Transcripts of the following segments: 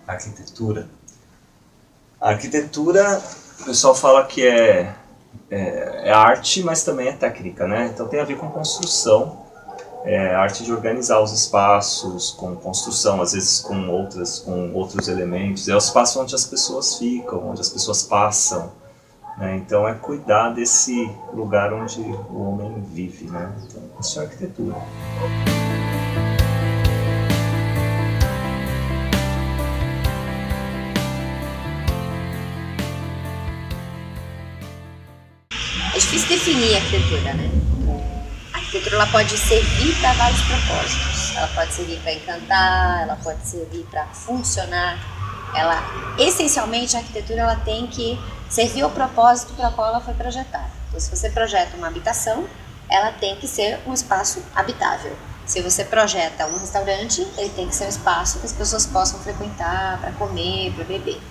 Arquitetura. A arquitetura, o pessoal fala que é arte, mas também é técnica, né? Então tem a ver com construção, a arte de organizar os espaços, com construção, às vezes com outros elementos. É o espaço onde as pessoas ficam, onde as pessoas passam, né? Então é cuidar desse lugar onde o homem vive, né? Então isso é arquitetura. É difícil definir a arquitetura, né? A arquitetura ela pode servir para vários propósitos. Ela pode servir para encantar, ela pode servir para funcionar. Essencialmente, a arquitetura ela tem que servir ao propósito para o qual ela foi projetada. Então, se você projeta uma habitação, ela tem que ser um espaço habitável. Se você projeta um restaurante, ele tem que ser um espaço que as pessoas possam frequentar para comer, para beber.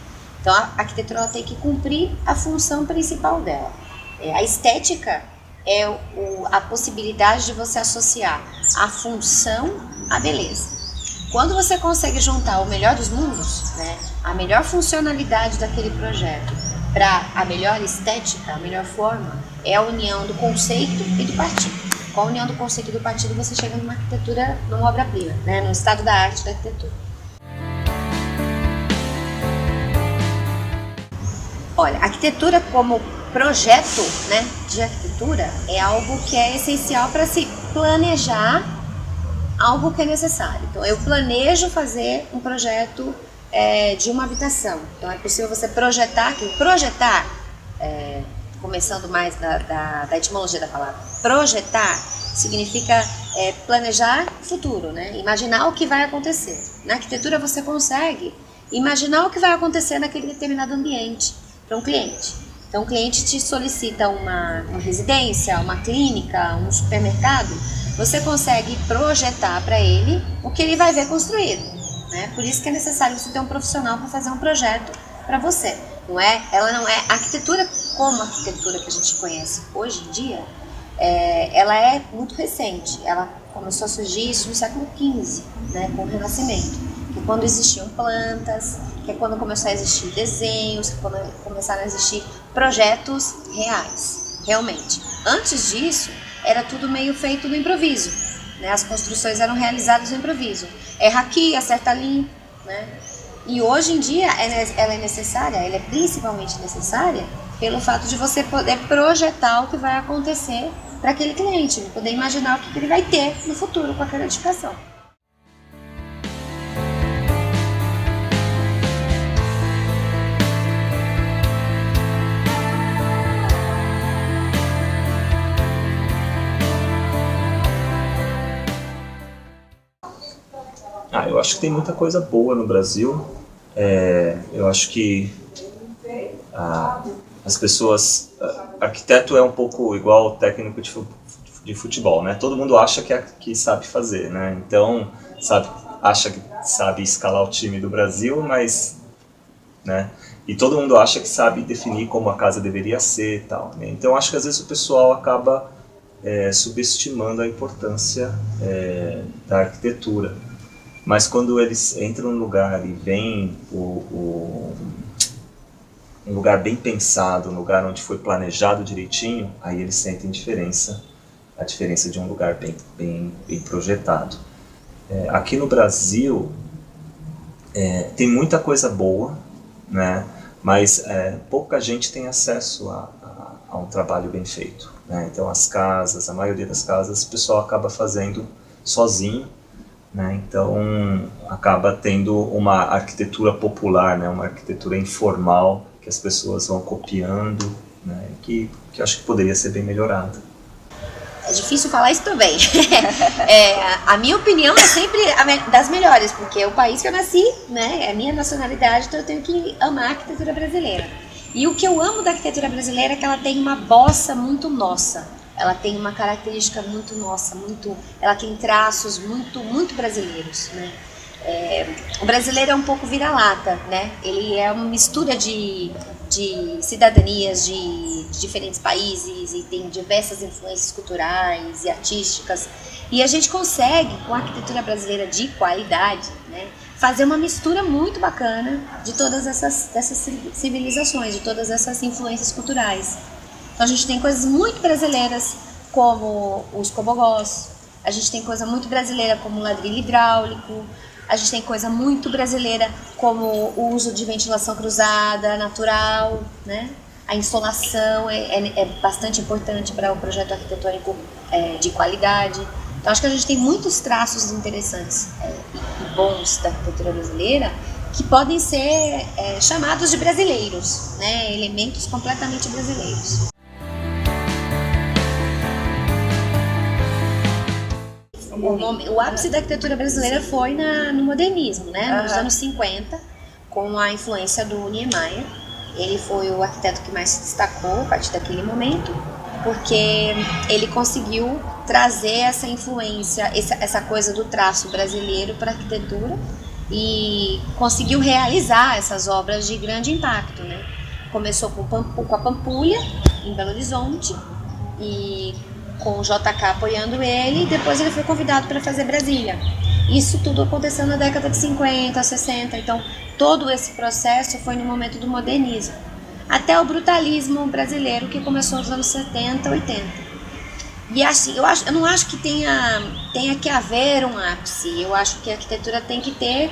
Então, a arquitetura ela tem que cumprir a função principal dela. A estética é a possibilidade de você associar a função à beleza. Quando você consegue juntar o melhor dos mundos, né, a melhor funcionalidade daquele projeto para a melhor estética, a melhor forma, é a união do conceito e do partido. Com a união do conceito e do partido você chega numa arquitetura, numa obra-prima, né, no estado da arte da arquitetura. Olha, a arquitetura como projeto, né, de arquitetura é algo que é essencial para se planejar algo que é necessário. Então, eu planejo fazer um projeto de uma habitação. Então, é possível você projetar aquilo. Projetar, começando mais da etimologia da palavra, projetar significa planejar o futuro, né? Imaginar o que vai acontecer. Na arquitetura, você consegue imaginar o que vai acontecer naquele determinado ambiente para um cliente. Então, o cliente te solicita uma residência, uma clínica, um supermercado, você consegue projetar para ele o que ele vai ver construído, né? Por isso que é necessário você ter um profissional para fazer um projeto para você. Ela não é arquitetura como a arquitetura que a gente conhece hoje em dia, ela é muito recente. Ela começou a surgir isso no século XV, né, com o Renascimento, que é quando existiam plantas, que é quando começou a existir desenhos, que é quando começaram a existir projetos reais, realmente. Antes disso, era tudo meio feito no improviso, né? As construções eram realizadas no improviso. Erra aqui, acerta ali, né? E hoje em dia ela é necessária, ela é principalmente necessária pelo fato de você poder projetar o que vai acontecer para aquele cliente, poder imaginar o que ele vai ter no futuro com aquela edificação. Eu acho que tem muita coisa boa no Brasil. Eu acho que as pessoas... Arquiteto é um pouco igual técnico de futebol, né? Todo mundo acha que sabe fazer, né? Então, acha que sabe escalar o time do Brasil, mas... né? E todo mundo acha que sabe definir como a casa deveria ser e tal, né? Então, acho que às vezes o pessoal acaba subestimando a importância da arquitetura. Mas quando eles entram num lugar e veem um lugar bem pensado, um lugar onde foi planejado direitinho, aí eles sentem a diferença de um lugar bem projetado. Aqui no Brasil tem muita coisa boa, né? Mas pouca gente tem acesso a um trabalho bem feito, né? Então a maioria das casas, o pessoal acaba fazendo sozinho, né? Então acaba tendo uma arquitetura popular, né? Uma arquitetura informal que as pessoas vão copiando, né? Que eu acho que poderia ser bem melhorada. É difícil falar isso também. A minha opinião é sempre das melhores, porque é o país que eu nasci, né? É a minha nacionalidade, então eu tenho que amar a arquitetura brasileira. E o que eu amo da arquitetura brasileira é que ela tem uma bossa muito nossa. Ela tem uma característica muito nossa, ela tem traços muito brasileiros, né? O brasileiro é um pouco vira-lata, né? Ele é uma mistura de cidadanias de diferentes países e tem diversas influências culturais e artísticas. E a gente consegue, com a arquitetura brasileira de qualidade, né, fazer uma mistura muito bacana de todas dessas civilizações, de todas essas influências culturais. Então a gente tem coisas muito brasileiras, como os cobogós, a gente tem coisa muito brasileira como o ladrilho hidráulico, a gente tem coisa muito brasileira como o uso de ventilação cruzada, natural, né? A insolação é bastante importante para o projeto arquitetônico de qualidade. Então acho que a gente tem muitos traços interessantes e bons da arquitetura brasileira que podem ser chamados de brasileiros, né? Elementos completamente brasileiros. O ápice da arquitetura brasileira foi no modernismo, né? Nos anos 50, com a influência do Niemeyer. Ele foi o arquiteto que mais se destacou a partir daquele momento, porque ele conseguiu trazer essa influência, essa coisa do traço brasileiro para a arquitetura e conseguiu realizar essas obras de grande impacto, né? Começou com a Pampulha, em Belo Horizonte, e com o JK apoiando ele, e depois ele foi convidado para fazer Brasília. Isso tudo aconteceu na década de 50, 60, então todo esse processo foi no momento do modernismo, até o brutalismo brasileiro que começou nos anos 70, 80. E assim, eu não acho que tenha que haver um ápice, eu acho que a arquitetura tem que ter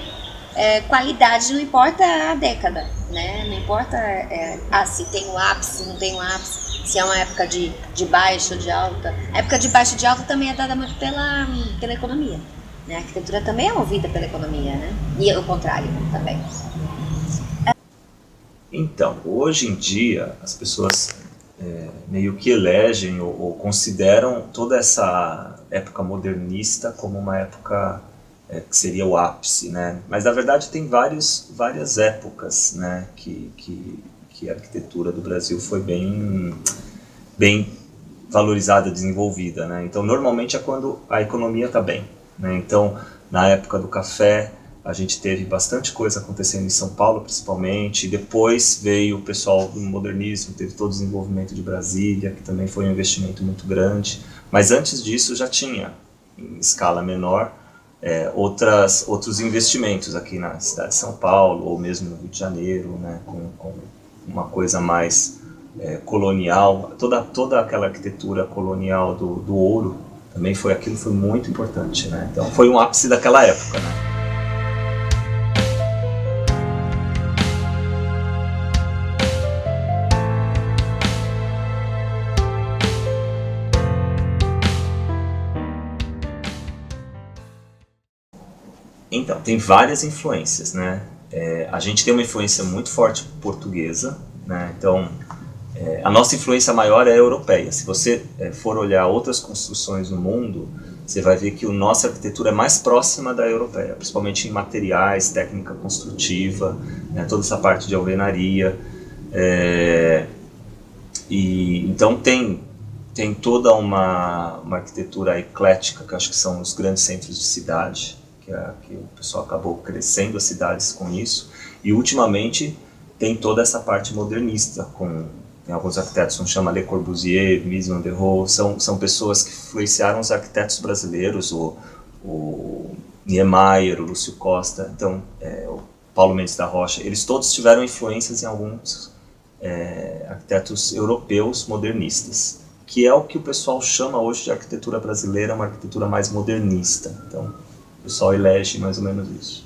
qualidade, não importa a década, né? Não importa se tem um ápice, não tem um ápice, se é uma época de baixa ou de alta. A época de baixa e de alta também é dada muito pela economia, né? A arquitetura também é movida pela economia, né? E o contrário também. Então, hoje em dia, as pessoas meio que elegem ou consideram toda essa época modernista como uma época que seria o ápice, né? Mas, na verdade, tem várias épocas, né, que a arquitetura do Brasil foi bem valorizada, desenvolvida, né? Então, normalmente é quando a economia está bem, né? Então, na época do café, a gente teve bastante coisa acontecendo em São Paulo, principalmente. Depois veio o pessoal do modernismo, teve todo o desenvolvimento de Brasília, que também foi um investimento muito grande. Mas antes disso já tinha, em escala menor, outros investimentos aqui na cidade de São Paulo, ou mesmo no Rio de Janeiro, né, com uma coisa mais colonial. Toda aquela arquitetura colonial do ouro também foi muito importante, né? Então foi um ápice daquela época, né? Então, tem várias influências, né? A gente tem uma influência muito forte portuguesa, né? Então, a nossa influência maior é europeia. Se você for olhar outras construções no mundo, você vai ver que a nossa arquitetura é mais próxima da europeia, principalmente em materiais, técnica construtiva, né? Toda essa parte de alvenaria. Então tem toda uma arquitetura eclética, que eu acho que são os grandes centros de cidade, que o pessoal acabou crescendo as cidades com isso, e ultimamente tem toda essa parte modernista, tem alguns arquitetos que chamam Le Corbusier, Mies van der Rohe, são pessoas que influenciaram os arquitetos brasileiros, o Niemeyer, o Lúcio Costa, então, o Paulo Mendes da Rocha, eles todos tiveram influências em alguns arquitetos europeus modernistas, que é o que o pessoal chama hoje de arquitetura brasileira, uma arquitetura mais modernista. Então, o pessoal elege mais ou menos isso.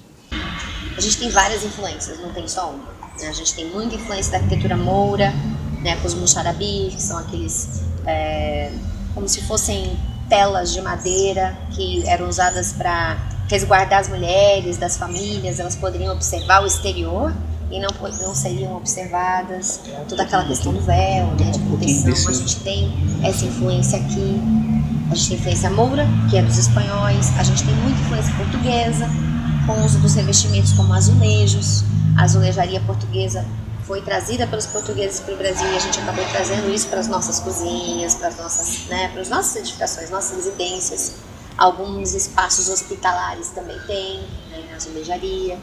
A gente tem várias influências, não tem só uma, né? A gente tem muita influência da arquitetura moura, né, com os muxarabi, que são aqueles como se fossem telas de madeira que eram usadas para resguardar as mulheres das famílias. Elas poderiam observar o exterior e não seriam observadas. Toda aquela questão do véu, né, de proteção. A gente tem essa influência aqui. A gente tem influência moura, que é dos espanhóis. A gente tem muita influência portuguesa, com o uso dos revestimentos como azulejos. A azulejaria portuguesa foi trazida pelos portugueses para o Brasil e a gente acabou trazendo isso para as nossas cozinhas, para as nossas edificações, nossas residências. Alguns espaços hospitalares também tem, né, azulejaria.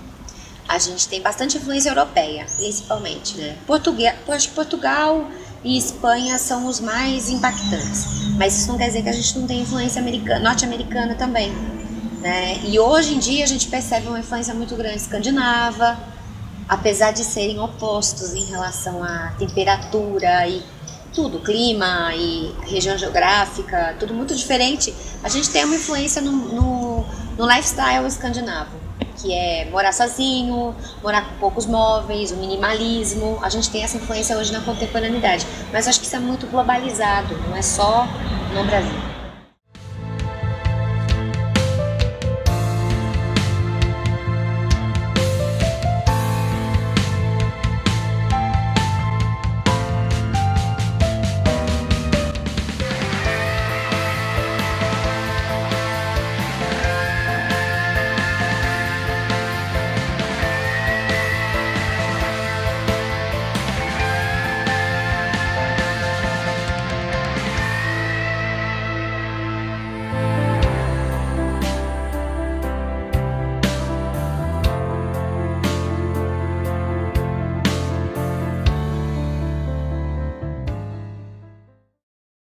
A gente tem bastante influência europeia, principalmente, né? Acho que Portugal e Espanha são os mais impactantes, mas isso não quer dizer que a gente não tem influência norte-americana também, né? E hoje em dia a gente percebe uma influência muito grande escandinava, apesar de serem opostos em relação à temperatura e tudo, clima e região geográfica, tudo muito diferente. A gente tem uma influência no lifestyle escandinavo, que é morar sozinho, morar com poucos móveis, o minimalismo. A gente tem essa influência hoje na contemporaneidade, mas acho que isso é muito globalizado, não é só no Brasil.